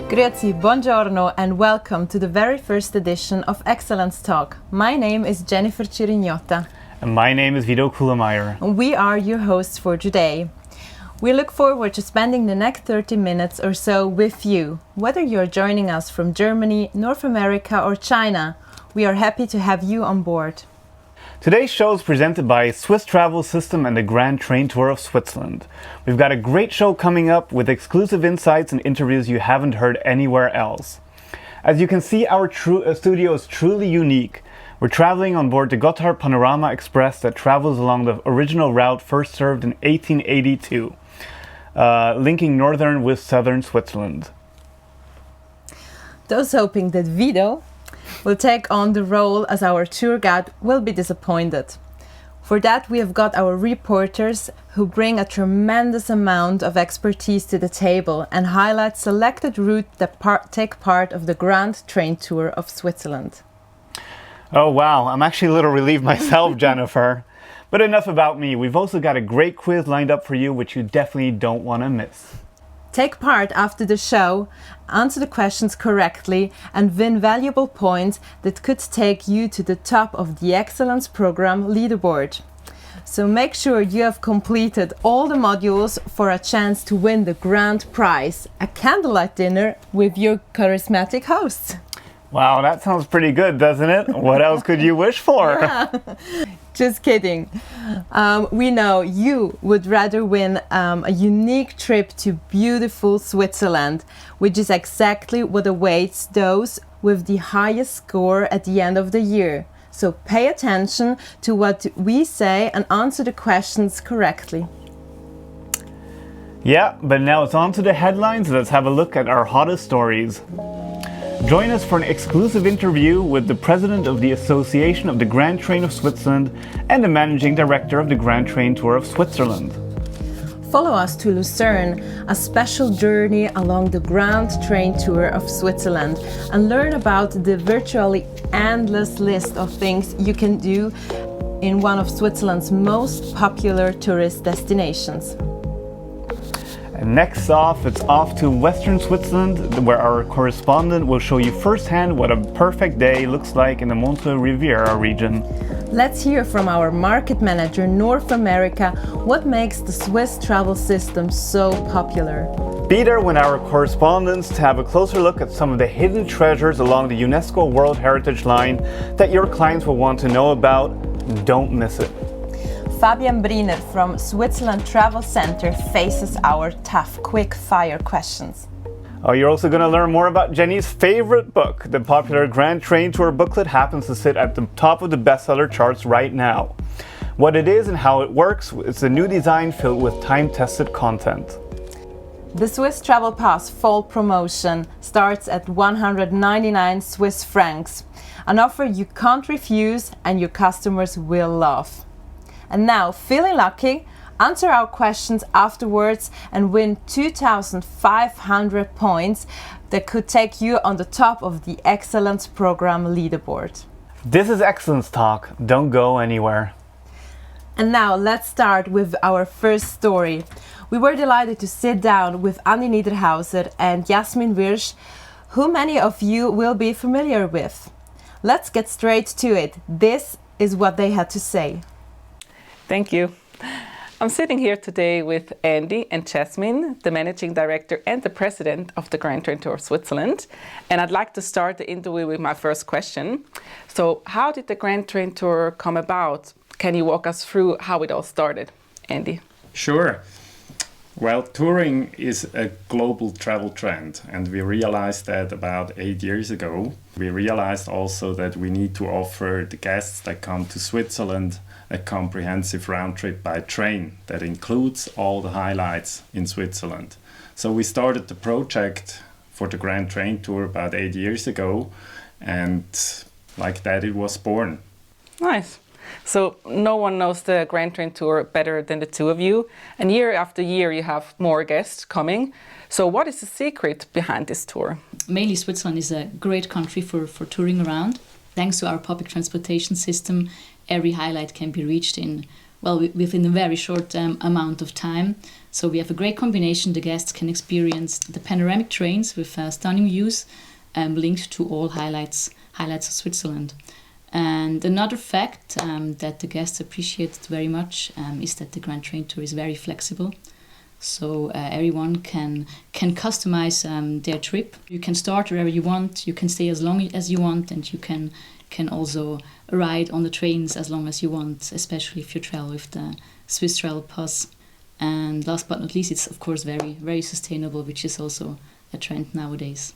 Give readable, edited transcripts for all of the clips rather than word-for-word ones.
Grüezi, buongiorno, and welcome to the very first edition of Excellence Talk. My name is Jennifer Cirignotta. And my name is Vito Kuhlmeier. We are your hosts for today. We look forward to spending the next 30 minutes or so with you. Whether you're joining us from Germany, North America, or China, we are happy to have you on board. Today's show is presented by Swiss Travel System and the Grand Train Tour of Switzerland. We've got a great show coming up with exclusive insights and interviews you haven't heard anywhere else. As you can see, our studio is truly unique. We're traveling on board the Gotthard Panorama Express that travels along the original route first served in 1882, linking northern with southern Switzerland. Those hoping that Vito will take on the role as our tour guide will be disappointed. For that, we have got our reporters who bring a tremendous amount of expertise to the table and highlight selected routes that take part of the Grand Train Tour of Switzerland. Oh wow, I'm actually a little relieved myself, Jennifer. But enough about me. We've also got a great quiz lined up for you, which you definitely don't want to miss. Take part after the show, answer the questions correctly, and win valuable points that could take you to the top of the Excellence Program leaderboard. So make sure you have completed all the modules for a chance to win the grand prize, a candlelight dinner with your charismatic hosts. Wow, that sounds pretty good, doesn't it? What else could you wish for? Yeah. Just kidding. We know you would rather win a unique trip to beautiful Switzerland, which is exactly what awaits those with the highest score at the end of the year. So pay attention to what we say and answer the questions correctly. Yeah, but now it's on to the headlines. Let's have a look at our hottest stories. Join us for an exclusive interview with the president of the Association of the Grand Train of Switzerland and the managing director of the Grand Train Tour of Switzerland. Follow us to Lucerne, a special journey along the Grand Train Tour of Switzerland, and learn about the virtually endless list of things you can do in one of Switzerland's most popular tourist destinations. And next off, it's off to Western Switzerland, where our correspondent will show you firsthand what a perfect day looks like in the Montreux Riviera region. Let's hear from our market manager North America what makes the Swiss travel system so popular. Be there when our correspondents have a closer look at some of the hidden treasures along the UNESCO World Heritage Line that your clients will want to know about. Don't miss it. Fabian Briner from Switzerland Travel Center faces our tough, quick-fire questions. Oh, you're also going to learn more about Jenny's favorite book. The popular Grand Train Tour booklet happens to sit at the top of the bestseller charts right now. What it is and how it works, it's a new design filled with time-tested content. The Swiss Travel Pass fall promotion starts at 199 Swiss francs, an offer you can't refuse and your customers will love. And now, feeling lucky? Answer our questions afterwards and win 2,500 points that could take you on the top of the Excellence Program leaderboard. This is Excellence Talk. Don't go anywhere. And now let's start with our first story. We were delighted to sit down with Andi Niederhauser and Jasmin Wirsch, who many of you will be familiar with. Let's get straight to it. This is what they had to say. Thank you. I'm sitting here today with Andi and Jasmin, the Managing Director and the President of the Grand Train Tour of Switzerland. And I'd like to start the interview with my first question. So, how did the Grand Train Tour come about? Can you walk us through how it all started, Andi? Sure. Well, touring is a global travel trend, and we realized that about 8 years ago. We realized also that we need to offer the guests that come to Switzerland a comprehensive round trip by train that includes all the highlights in Switzerland. So we started the project for the Grand Train Tour about 8 years ago, and like that it was born. Nice. So no one knows the Grand Train Tour better than the two of you, and year after year you have more guests coming. So what is the secret behind this tour? Mainly Switzerland is a great country for touring around. Thanks to our public transportation system, every highlight can be reached within a very short amount of time. So we have a great combination. The guests can experience the panoramic trains with stunning views linked to all highlights of Switzerland. And another fact that the guests appreciated very much is that the Grand Train Tour is very flexible. So everyone can customize their trip. You can start wherever you want, you can stay as long as you want, and you can also ride on the trains as long as you want, especially if you travel with the Swiss Travel Pass. And last but not least, it's of course very, very sustainable, which is also a trend nowadays.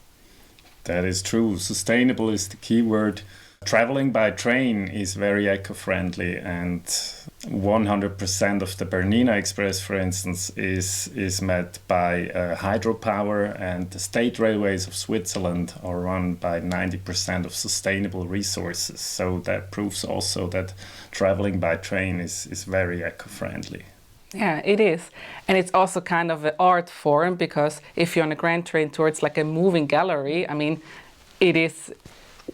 That is true. Sustainable is the key word. Traveling by train is very eco-friendly, and 100% of the Bernina Express, for instance, is met by hydropower, and the state railways of Switzerland are run by 90% of sustainable resources. So that proves also that traveling by train is very eco-friendly. Yeah, it is. And it's also kind of an art form, because if you're on a Grand Train Tour, it's like a moving gallery. I mean, it is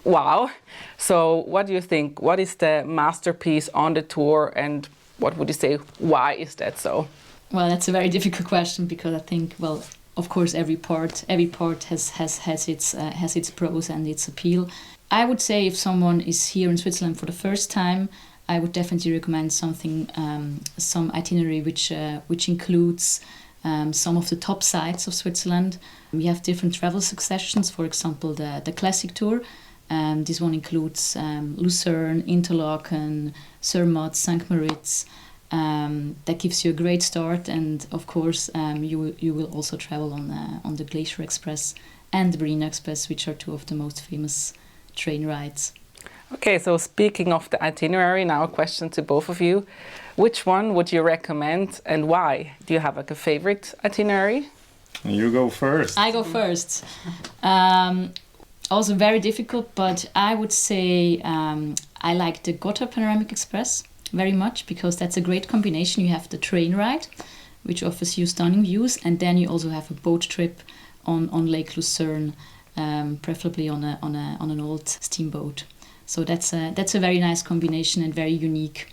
wow. So what do you think? What is the masterpiece on the tour, and what would you say, why is that so? Well, that's a very difficult question, because I think, well, of course, every part has its pros and its appeal. I would say if someone is here in Switzerland for the first time, I would definitely recommend some itinerary which includes some of the top sites of Switzerland. We have different travel successions. For example, the classic tour. This one includes Lucerne, Interlaken, Zermatt, St. Moritz. That gives you a great start, and of course you will also travel on the Glacier Express and the Bernina Express, which are two of the most famous train rides. Okay, so speaking of the itinerary, now a question to both of you. Which one would you recommend, and why? Do you have like a favorite itinerary? You go first. I go first. Also very difficult, but I would say I like the Gotthard Panoramic Express very much, because that's a great combination. You have the train ride, which offers you stunning views, and then you also have a boat trip on Lake Lucerne, preferably on an old steamboat. So that's a very nice combination and very unique.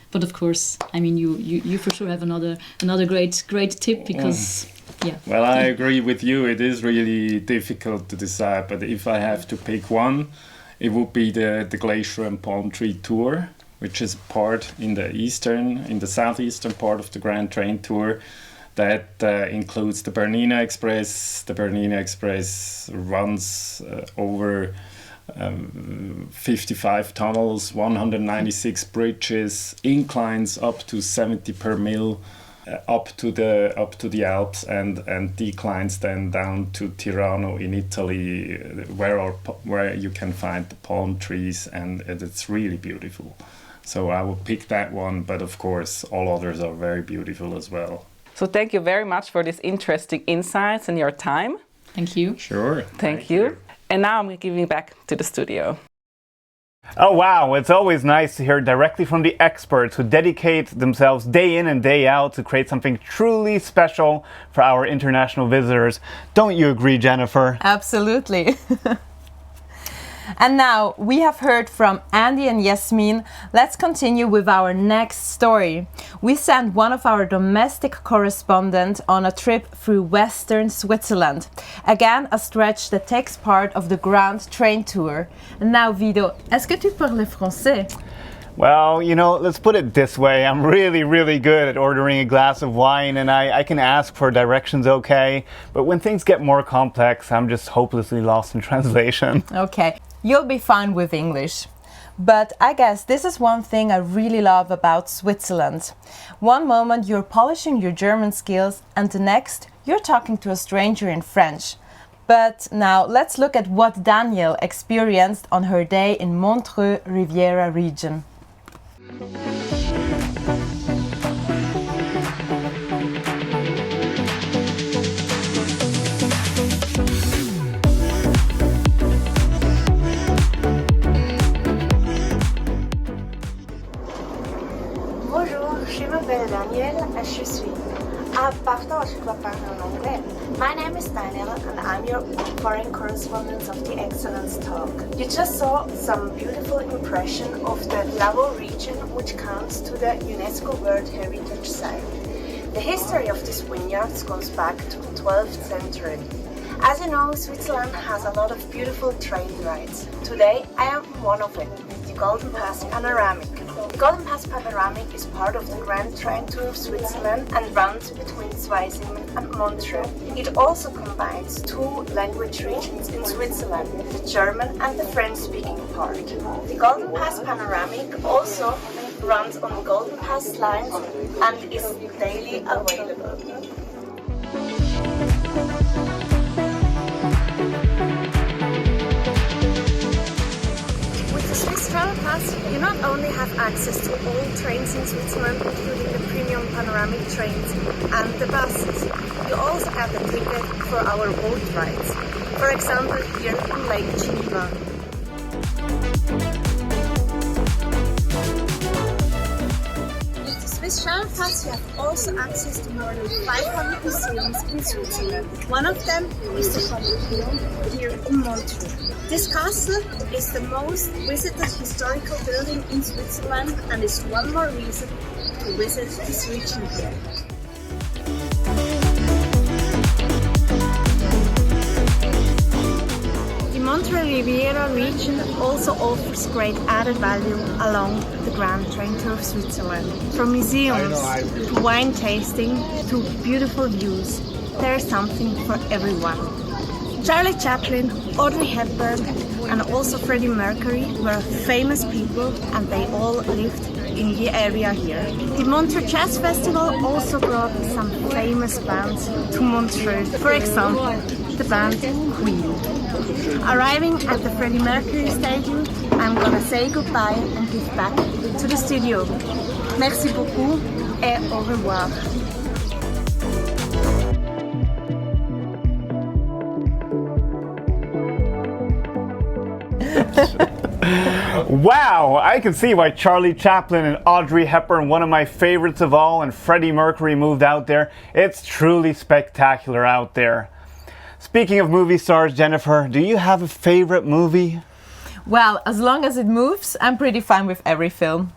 But of course, I mean, you for sure have another great tip, because yeah. Well, I agree with you. It is really difficult to decide, but if I have to pick one, it would be the Glacier and Palm Tree Tour, which is part in the southeastern part of the Grand Train Tour. That includes the Bernina Express. The Bernina Express runs over 55 tunnels, 196 bridges, inclines up to 70 per mil, up to the Alps, and declines then down to Tirano in Italy, where you can find the palm trees, and it's really beautiful. So I will pick that one, but of course all others are very beautiful as well. So thank you very much for this interesting insights and your time. Thank you. Sure. Thank you. And now I'm giving back to the studio. Oh wow, it's always nice to hear directly from the experts who dedicate themselves day in and day out to create something truly special for our international visitors. Don't you agree, Jennifer? Absolutely. And now we have heard from Andy and Yasmin. Let's continue with our next story. We sent one of our domestic correspondents on a trip through Western Switzerland. Again, a stretch that takes part of the Grand Train Tour. And now, Vido, est-ce que tu parles français? Well, you know, let's put it this way. I'm really good at ordering a glass of wine, and I can ask for directions okay. But when things get more complex, I'm just hopelessly lost in translation. Okay, you'll be fine with English. But I guess this is one thing I really love about Switzerland. One moment you're polishing your German skills, and the next you're talking to a stranger in French. But now let's look at what Danielle experienced on her day in Montreux Riviera region. Bonjour, je m'appelle Danielle and je suis. Ah, pardon, je dois parler en anglais. My name is Danielle and I'm your foreign correspondent of the Excellence Talk. You just saw some beautiful impression of the Lavaux region, which counts to the UNESCO World Heritage Site. The history of these vineyards goes back to the 12th century. As you know, Switzerland has a lot of beautiful train rides. Today I am one of it, the Golden Pass Panoramic. The Golden Pass Panoramic is part of the Grand Train Tour of Switzerland and runs between Zweisimmen and Montreux. It also combines two language regions in Switzerland, the German and the French-speaking part. The Golden Pass Panoramic also runs on the Golden Pass lines and is daily available. With the Swiss Travel Pass, you not only have access to all trains in Switzerland, including the premium panoramic trains and the buses, you also have the ticket for our boat rides, for example here in Lake Geneva. With the Swiss Travel Pass, you have also access to more than 500 museums in Switzerland. One of them is the Champignon here in Montreux. This castle is the most visited historical building in Switzerland and is one more reason to visit this region here. The Montreux Riviera region also offers great added value along the Grand Train Tour of Switzerland. From museums to wine tasting to beautiful views, there is something for everyone. Charlie Chaplin, Audrey Hepburn and also Freddie Mercury were famous people and they all lived in the area here. The Montreux Jazz Festival also brought some famous bands to Montreux, for example the band Queen. Arriving at the Freddie Mercury Stadium, I'm gonna say goodbye and give back to the studio. Merci beaucoup et au revoir. Wow, I can see why Charlie Chaplin and Audrey Hepburn, one of my favorites of all, and Freddie Mercury moved out there. It's truly spectacular out there. Speaking of movie stars, Jennifer, do you have a favorite movie? Well, as long as it moves, I'm pretty fine with every film.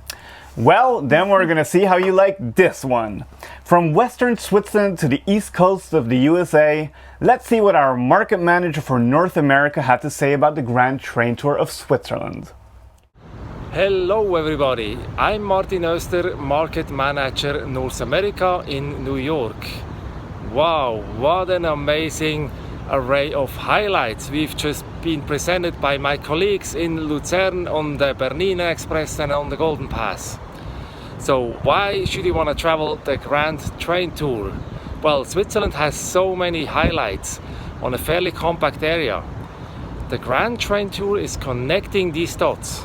Well, then we're gonna see how you like this one. From Western Switzerland to the East Coast of the USA, let's see what our market manager for North America had to say about the Grand Train Tour of Switzerland. Hello everybody, I'm Martin Oester, Market Manager North America in New York. Wow, what an amazing array of highlights we've just been presented by my colleagues in Lucerne on the Bernina Express and on the Golden Pass. So why should you want to travel the Grand Train Tour? Well, Switzerland has so many highlights on a fairly compact area. The Grand Train Tour is connecting these dots.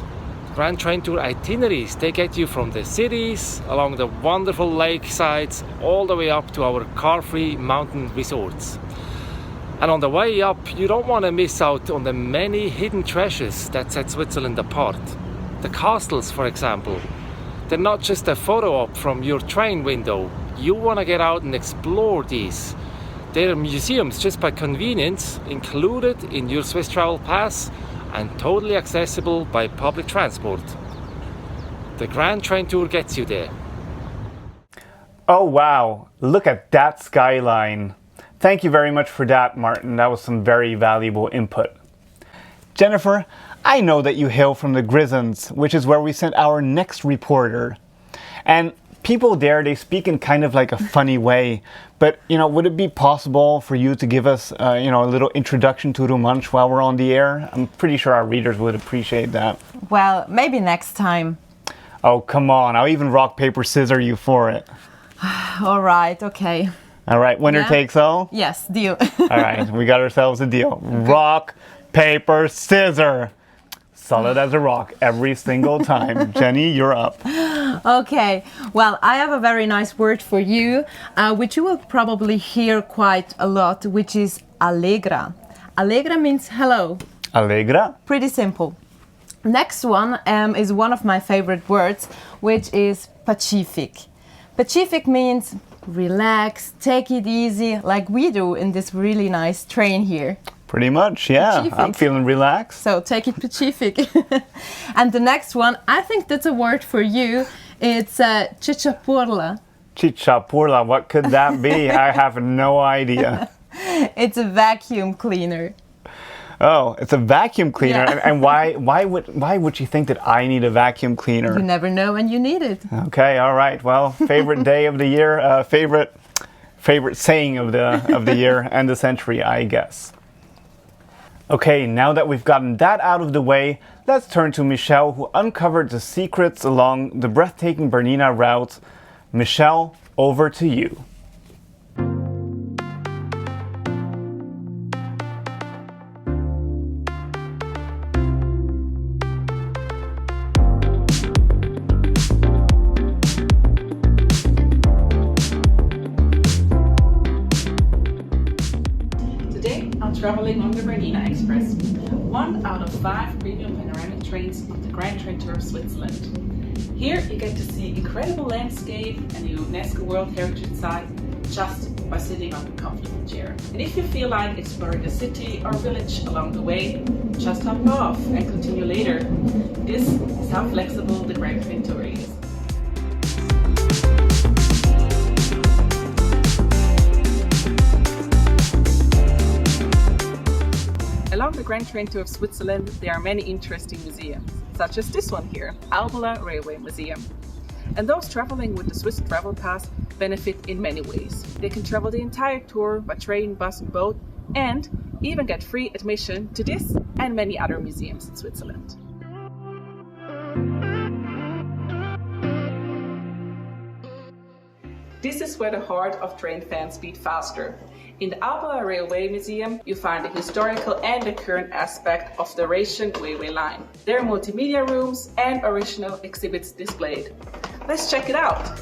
Grand Train Tour itineraries, they get you from the cities, along the wonderful lakesides, all the way up to our car-free mountain resorts. And on the way up, you don't want to miss out on the many hidden treasures that set Switzerland apart. The castles, for example, they're not just a photo op from your train window. You want to get out and explore these. They're museums just by convenience, included in your Swiss Travel Pass and totally accessible by public transport. The Grand Train Tour gets you there. Oh wow, look at that skyline. Thank you very much for that, Martin. That was some very valuable input. Jennifer, I know that you hail from the Grisons, which is where we sent our next reporter. And people there, they speak in kind of like a funny way. But, would it be possible for you to give us, a little introduction to Romansh while we're on the air? I'm pretty sure our readers would appreciate that. Well, maybe next time. Oh, come on. I'll even rock, paper, scissors you for it. All right, okay. All right, winner takes all? Yes, deal. All right, we got ourselves a deal. Rock, paper, scissors. Solid as a rock every single time. Jenny, you're up. Okay, well, I have a very nice word for you, which you will probably hear quite a lot, which is allegra. Allegra means hello. Allegra? Pretty simple. Next one is one of my favorite words, which is pacific. Pacific means relax, take it easy, like we do in this really nice train here. Pretty much, yeah. Pacific. I'm feeling relaxed. So take it Pacific. And the next one, I think that's a word for you. It's chichapurla. Chichapurla, what could that be? I have no idea. It's a vacuum cleaner. Oh, it's a vacuum cleaner. Yeah. And why would you think that I need a vacuum cleaner? You never know when you need it. Okay, all right. Well, favorite day of the year, favorite saying of the year and the century, I guess. Okay, now that we've gotten that out of the way, let's turn to Michelle, who uncovered the secrets along the breathtaking Bernina route. Michelle, over to you. Today, I'm traveling on the Bernina Express, one out of 5 premium panoramic trains on the Grand Train Tour of Switzerland. Here you get to see incredible landscape and a UNESCO World Heritage Site just by sitting on a comfortable chair. And if you feel like exploring a city or village along the way, just hop off and continue later. This is how flexible the Grand Train Tour is. Along the Grand Train Tour of Switzerland, there are many interesting museums, such as this one here, Albula Railway Museum. And those traveling with the Swiss Travel Pass benefit in many ways. They can travel the entire tour by train, bus and boat, and even get free admission to this and many other museums in Switzerland. This is where the heart of train fans beat faster. In the Albula Railway Museum, you find the historical and the current aspect of the Rhaetian railway line. There are multimedia rooms and original exhibits displayed. Let's check it out!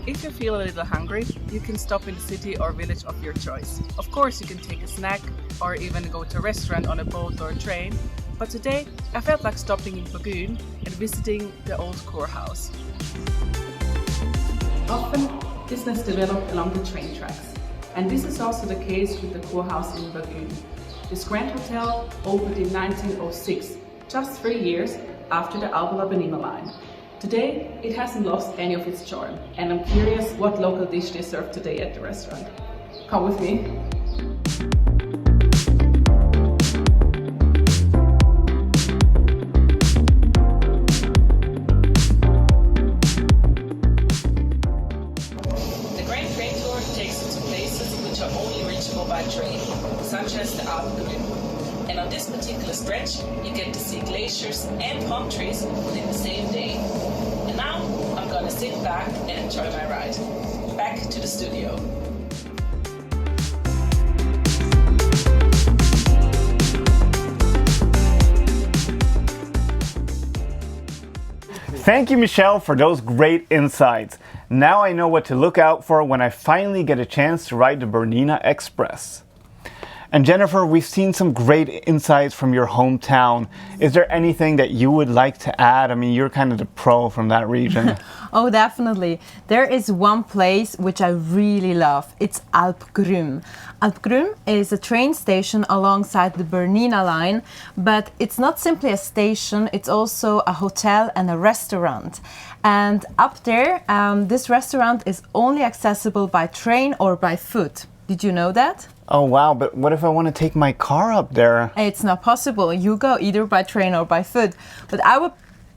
If you feel a little hungry, you can stop in the city or village of your choice. Of course, you can take a snack or even go to a restaurant on a boat or a train. But today, I felt like stopping in Bogün and visiting the old courthouse. Often, business developed along the train tracks. And this is also the case with the courthouse in Bogün. This grand hotel opened in 1906, just 3 years after the Albula Bernina line. Today, it hasn't lost any of its charm, and I'm curious what local dish they serve today at the restaurant. Come with me. The Grand Train Tour takes you to places which are only reachable by train, such as the Alp Grün. And on this particular stretch, you get to see glaciers and palm trees within the same day. And now, I'm gonna sit back and enjoy my ride. Back to the studio. Thank you, Michelle, for those great insights. Now I know what to look out for when I finally get a chance to ride the Bernina Express. And Jennifer, we've seen some great insights from your hometown. Is there anything that you would like to add? I mean, you're kind of the pro from that region. Oh, definitely. There is one place which I really love. It's Alp Grün. Alp Grün is a train station alongside the Bernina line, but it's not simply a station, it's also a hotel and a restaurant. And up there, this restaurant is only accessible by train or by foot. Did you know that? Oh wow, but what if I want to take my car up there? It's not possible. You go either by train or by foot. But I would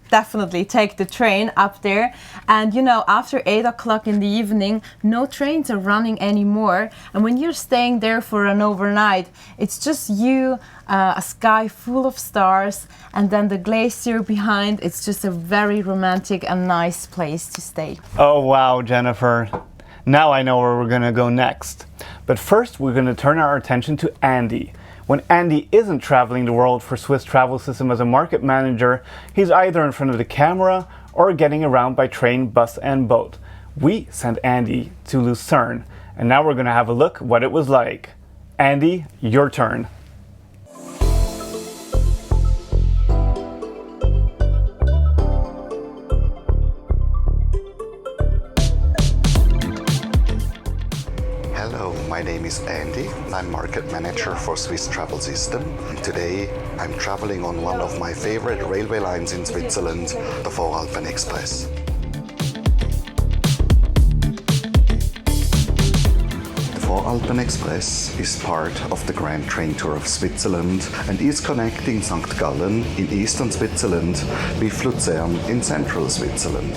definitely take the train up there. And you know, after 8 o'clock in the evening, no trains are running anymore. And when you're staying there for an overnight, it's just you, a sky full of stars, and then the glacier behind. It's just a very romantic and nice place to stay. Oh wow, Jennifer. Now I know where we're going to go next. But first, we're going to turn our attention to Andy. When Andy isn't traveling the world for Swiss Travel System as a market manager, he's either in front of the camera or getting around by train, bus and boat. We sent Andy to Lucerne, and now we're going to have a look what it was like. Andy, your turn. is Andy. I'm market manager for Swiss Travel System. Today I'm traveling on one of my favorite railway lines in Switzerland, the Voralpen Express. The Voralpen Express is part of the Grand Train Tour of Switzerland and is connecting St. Gallen in eastern Switzerland with Luzern in central Switzerland.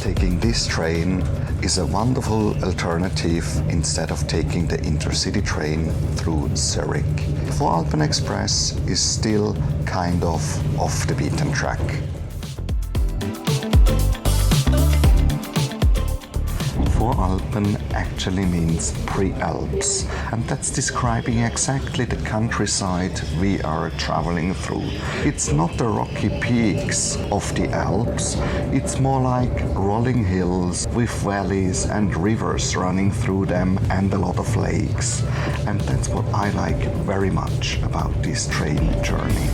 Taking this train is a wonderful alternative instead of taking the intercity train through Zurich. The Voralpen Express is still kind of off the beaten track. Voralpen actually means pre-Alps, and that's describing exactly the countryside we are traveling through. It's not the rocky peaks of the Alps, it's more like rolling hills with valleys and rivers running through them and a lot of lakes. And that's what I like very much about this train journey.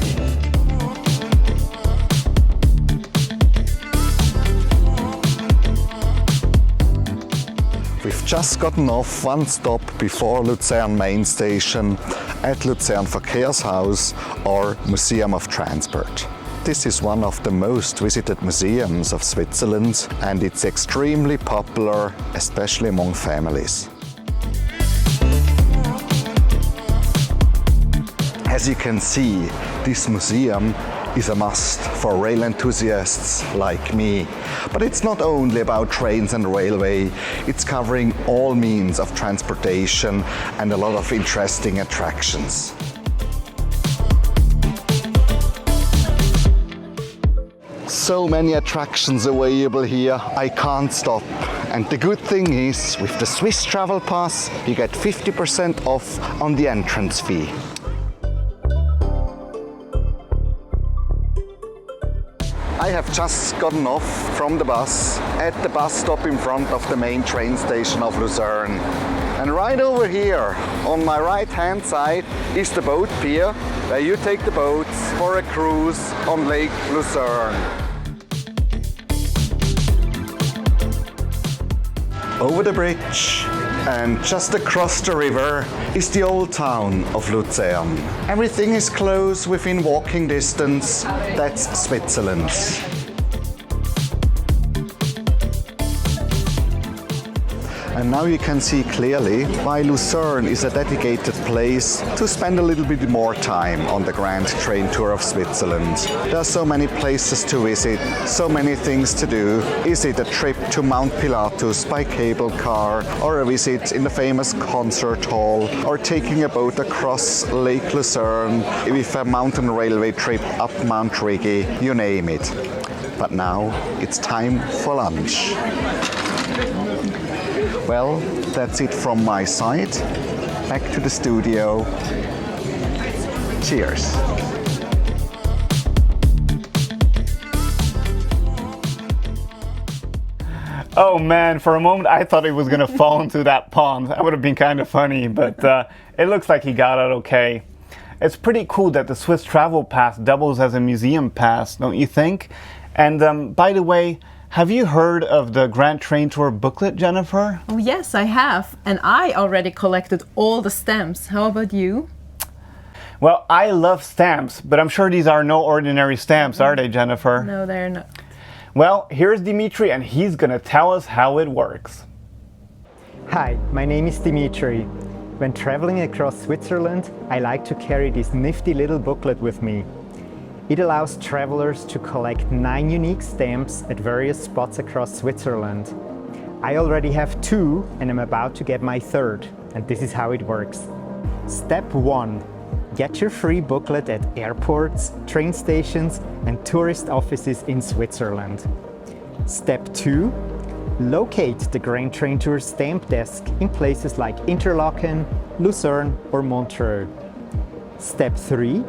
We've just gotten off one stop before Luzern main station at Luzern Verkehrshaus or Museum of Transport. This is one of the most visited museums of Switzerland and it's extremely popular, especially among families. As you can see, this museum is a must for rail enthusiasts like me. But it's not only about trains and railway, it's covering all means of transportation and a lot of interesting attractions. So many attractions available here, I can't stop. And the good thing is, with the Swiss Travel Pass, you get 50% off on the entrance fee. I have just gotten off from the bus at the bus stop in front of the main train station of Luzern. And right over here, on my right hand side, is the boat pier, where you take the boats for a cruise on Lake Luzern. Over the bridge and just across the river is the old town of Luzern. Everything is close within walking distance. That's Switzerland. And now you can see clearly why Luzern is a dedicated place to spend a little bit more time on the Grand Train Tour of Switzerland. There are so many places to visit, so many things to do. Is it a trip to Mount Pilatus by cable car, or a visit in the famous concert hall, or taking a boat across Lake Luzern with a mountain railway trip up Mount Rigi, you name it. But now it's time for lunch. Well, that's it from my side. Back to the studio. Cheers. Oh man, for a moment I thought he was gonna fall into that pond. That would have been kind of funny, but it looks like he got out okay. It's pretty cool that the Swiss Travel Pass doubles as a museum pass, don't you think? And by the way, have you heard of the Grand Train Tour booklet, Jennifer? Oh yes, I have. And I already collected all the stamps. How about you? Well, I love stamps, but I'm sure these are no ordinary stamps, are they, Jennifer? No, they're not. Well, here's Dimitri and he's gonna tell us how it works. Hi, my name is Dimitri. When traveling across Switzerland, I like to carry this nifty little booklet with me. It allows travelers to collect 9 unique stamps at various spots across Switzerland. I already have 2 and I'm about to get my 3rd, and this is how it works. Step 1. Get your free booklet at airports, train stations and tourist offices in Switzerland. Step 2. Locate the Grand Train Tour stamp desk in places like Interlaken, Lucerne or Montreux. Step 3.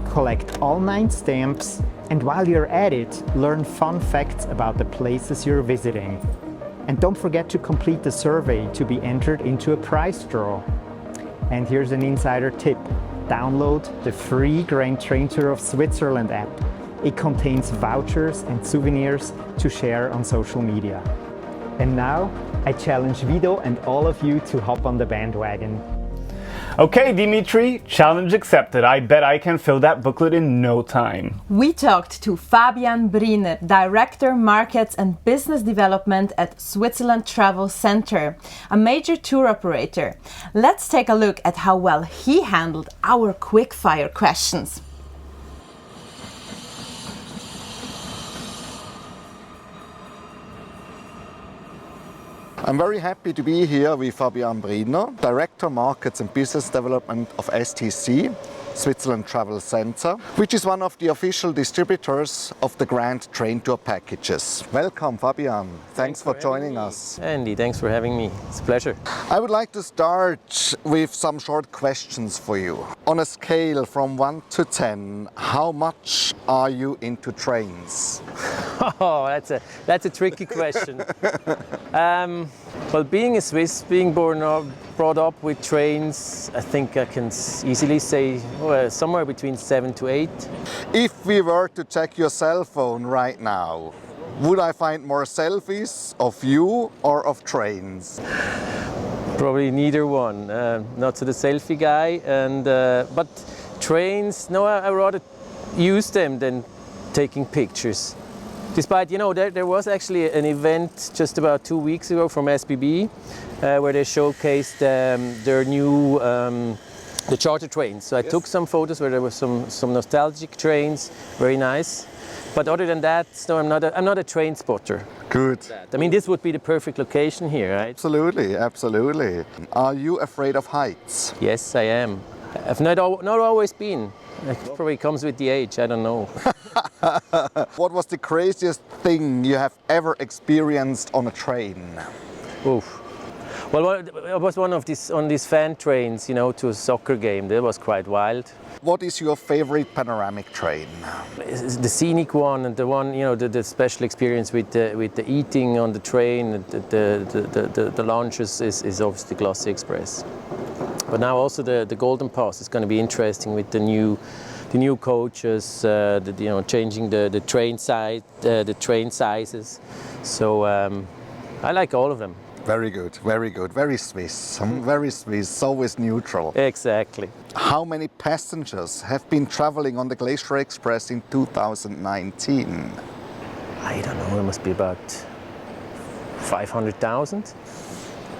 Collect all 9 stamps, and while you're at it, learn fun facts about the places you're visiting. And don't forget to complete the survey to be entered into a prize draw. And here's an insider tip. Download the free Grand Train Tour of Switzerland app. It contains vouchers and souvenirs to share on social media. And now I challenge Vito and all of you to hop on the bandwagon. Okay, Dimitri, challenge accepted. I bet I can fill that booklet in no time. We talked to Fabian Briner, Director Markets and Business Development at Switzerland Travel Center, a major tour operator. Let's take a look at how well he handled our quick-fire questions. I'm very happy to be here with Fabian Briner, Director Markets and Business Development of STC, Switzerland Travel Center, which is one of the official distributors of the Grand Train Tour packages. Welcome, Fabian. Thanks for joining us. Andy, thanks for having me. It's a pleasure. I would like to start with some short questions for you. On a scale from 1 to 10, how much are you into trains? Oh, that's a tricky question. Well, being a Swiss, being brought up with trains, I think I can easily say somewhere between 7 to 8. If we were to check your cell phone right now, would I find more selfies of you or of trains? Probably neither one. Not so the selfie guy, but trains, no, I rather use them than taking pictures. Despite, there was actually an event just about 2 weeks ago from SBB where they showcased their new the charter trains. So I took some photos where there were some nostalgic trains, very nice. But other than that, no, I'm not a train spotter. Good. I mean, this would be the perfect location here, right? Absolutely, absolutely. Are you afraid of heights? Yes, I am. I've not always been. It probably comes with the age, I don't know. What was the craziest thing you have ever experienced on a train? Oof. Well, I was on these fan trains, to a soccer game. That was quite wild. What is your favorite panoramic train? The scenic one, and the one, the special experience with the eating on the train, the lounges is obviously Glossy Express. But now also the Golden Pass is going to be interesting with the new coaches, changing the train size, the train sizes. So I like all of them. Very good, very good, very Swiss. Very Swiss, always neutral. Exactly. How many passengers have been traveling on the Glacier Express in 2019? I don't know, it must be about 500,000.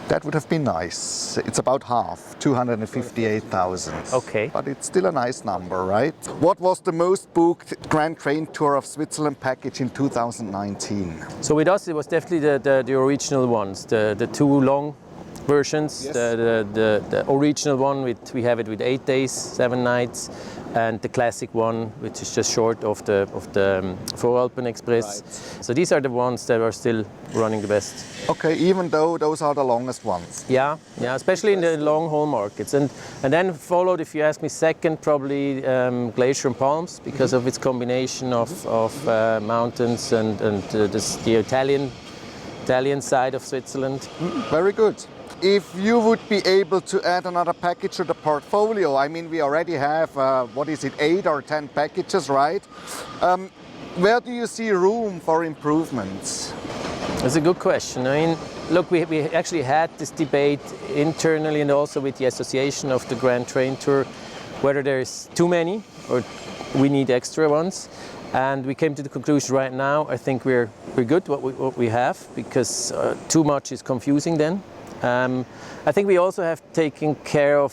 That would have been nice. It's about half, 258,000. Okay. But it's still a nice number, right? What was the most booked Grand Train Tour of Switzerland package in 2019? So with us, it was definitely the original ones, the two long versions. Yes. The original one, we have it with 8 days, 7 nights, and the classic one, which is just short of the Voralpen Express. Right. So these are the ones that are still running the best. Okay, even though those are the longest ones. Yeah, especially in the long haul markets, and then followed, if you ask me, second probably Glacier and Palms because of its combination of mountains and the Italian side of Switzerland. Very good. If you would be able to add another package to the portfolio, I mean, we already have, 8 or 10 packages, right? Where do you see room for improvements? That's a good question. I mean, look, we actually had this debate internally and also with the Association of the Grand Train Tour, whether there's too many or we need extra ones. And we came to the conclusion right now, I think we're good what we have, because too much is confusing then. I think we also have taken care of,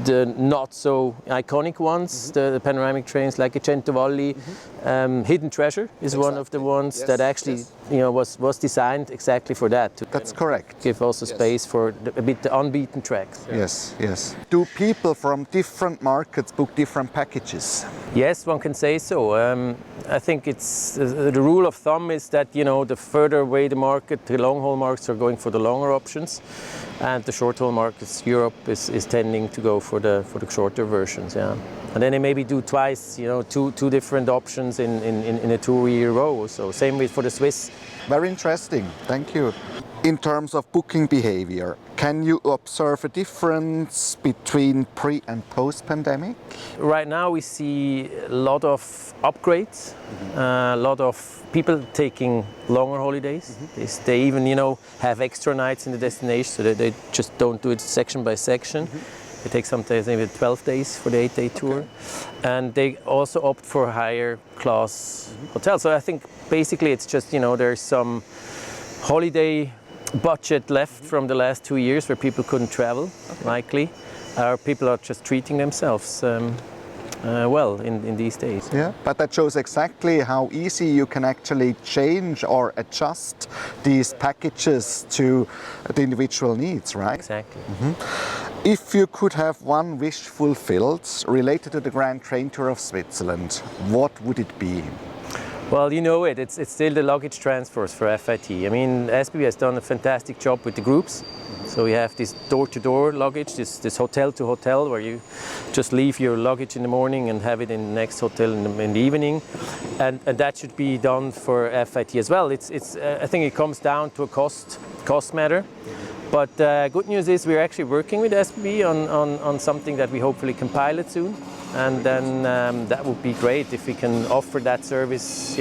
the not so iconic ones, the panoramic trains like Cento Valli. Hidden Treasure is one of the ones that actually was designed exactly for that. That's correct. Give also space for a bit the unbeaten tracks. Yes. Do people from different markets book different packages? Yes, one can say so. I think it's the rule of thumb is that the further away the market, the long haul markets are going for the longer options, and the short haul markets, Europe is tending to go for the shorter versions. Yeah, and then they maybe do twice, two different options in a 2-year row. So same with for the Swiss. Very interesting. Thank you. In terms of booking behavior, Can you observe a difference between pre and post-pandemic? Right now we see a lot of upgrades, a lot of people taking longer holidays. They even, have extra nights in the destination, so that they just don't do it section by section. They take sometimes maybe 12 days for the 8-day tour. And they also opt for higher class hotels. So I think basically it's just, there's some holiday budget left from the last 2 years where people couldn't travel, likely. People are just treating themselves well in these days. Yeah, but that shows exactly how easy you can actually change or adjust these packages to the individual needs, right? Exactly. If you could have one wish fulfilled related to the Grand Train Tour of Switzerland, what would it be? Well, it's still the luggage transfers for FIT. I mean, SBB has done a fantastic job with the groups. So we have this door-to-door luggage, this hotel-to-hotel, where you just leave your luggage in the morning and have it in the next hotel in the evening. And that should be done for FIT as well. I think it comes down to a cost matter. But good news is we're actually working with SBB on something that we hopefully can pilot soon. And then that would be great if we can offer that service,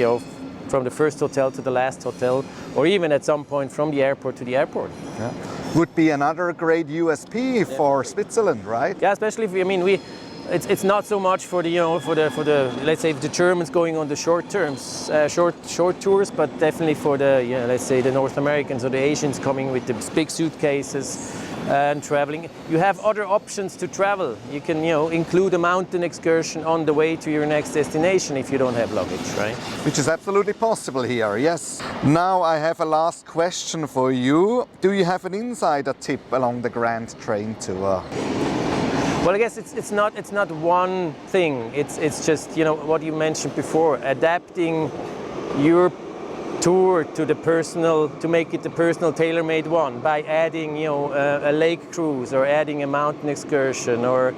from the first hotel to the last hotel, or even at some point from the airport to the airport. Yeah. Would be another great USP for Switzerland, right? Yeah, especially if it's not so much for the let's say the Germans going on the short tours, but definitely for the let's say the North Americans or the Asians coming with the big suitcases and traveling. You have other options to travel. You can include a mountain excursion on the way to your next destination if you don't have luggage, right? Which is absolutely possible here, yes. Now I have a last question for you. Do you have an insider tip along the Grand Train Tour? Well, I guess it's not one thing. It's just what you mentioned before, adapting your tour to make it the personal tailor-made one by adding a lake cruise or adding a mountain excursion or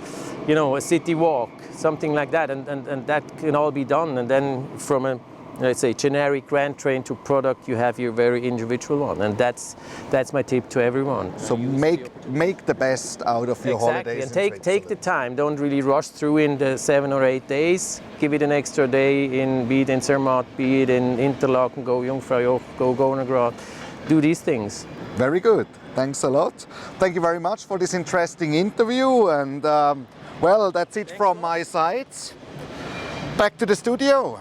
a city walk, something like that, and that can all be done. And then from a let's say generic Grand Train Tour product, you have your very individual one, and that's my tip to everyone. So make the best out of your holidays. Exactly, and take the time. Don't really rush through in the 7 or 8 days. Give it an extra day be it in Zermatt, be it in Interlaken, go Jungfraujoch, go Gönnergrad. Do these things. Very good. Thanks a lot. Thank you very much for this interesting interview, and well, that's it from my side. Back to the studio.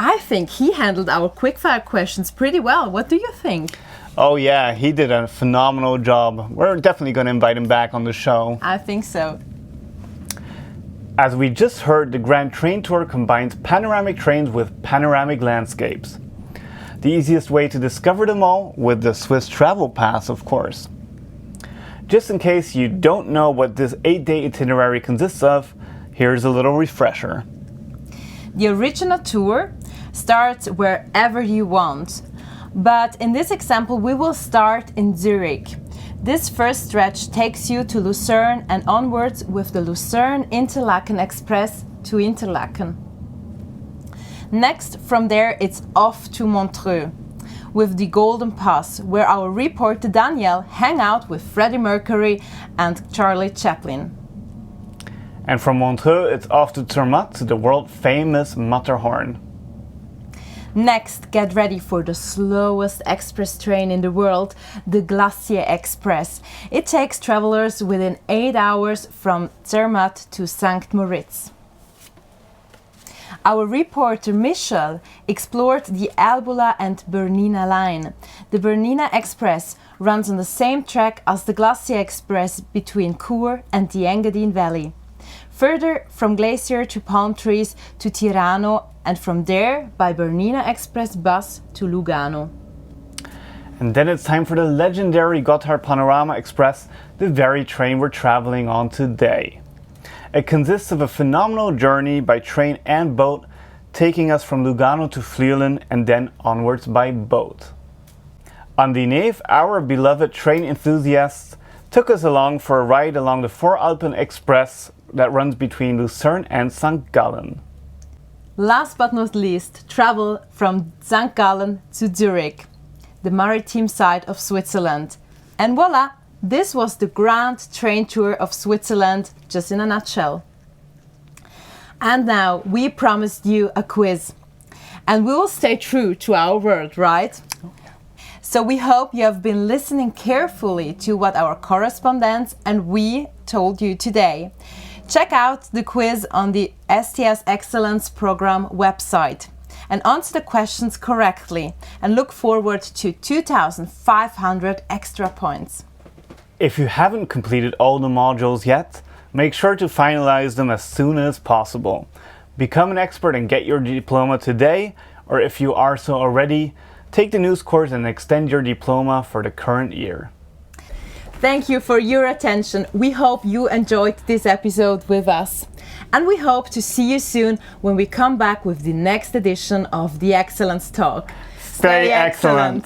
I think he handled our quickfire questions pretty well. What do you think? Oh yeah, he did a phenomenal job. We're definitely going to invite him back on the show. I think so. As we just heard, the Grand Train Tour combines panoramic trains with panoramic landscapes. The easiest way to discover them all with the Swiss Travel Pass, of course. Just in case you don't know what this 8-day itinerary consists of, here's a little refresher. The original tour starts wherever you want, but in this example we will start in Zurich. This first stretch takes you to Lucerne and onwards with the Lucerne-Interlaken Express to Interlaken. Next, from there it's off to Montreux with the Golden Pass, where our reporter Daniel hang out with Freddie Mercury and Charlie Chaplin. And from Montreux it's off to Zermatt to the world-famous Matterhorn. Next, get ready for the slowest express train in the world, the Glacier Express. It takes travelers within 8 hours from Zermatt to St. Moritz. Our reporter Michel explored the Albula and Bernina line. The Bernina Express runs on the same track as the Glacier Express between Chur and the Engadine Valley. Further, from Glacier to Palm Trees to Tirano, and from there by Bernina Express bus to Lugano. And then it's time for the legendary Gotthard Panorama Express, the very train we're traveling on today. It consists of a phenomenal journey by train and boat, taking us from Lugano to Flüelen and then onwards by boat. On the Neve, our beloved train enthusiasts took us along for a ride along the Voralpen Express that runs between Lucerne and St. Gallen. Last but not least, travel from St. Gallen to Zurich, the maritime side of Switzerland. And voila, This was the Grand Train Tour of Switzerland, just in a nutshell. And now we promised you a quiz. And we will stay true to our word, right? So we hope you have been listening carefully to what our correspondents and we told you today. Check out the quiz on the STS Excellence Program website and answer the questions correctly and look forward to 2,500 extra points. If you haven't completed all the modules yet, make sure to finalize them as soon as possible. Become an expert and get your diploma today, or if you are so already, take the news course and extend your diploma for the current year. Thank you for your attention. We hope you enjoyed this episode with us. And we hope to see you soon when we come back with the next edition of the Excellence Talk. Stay excellent.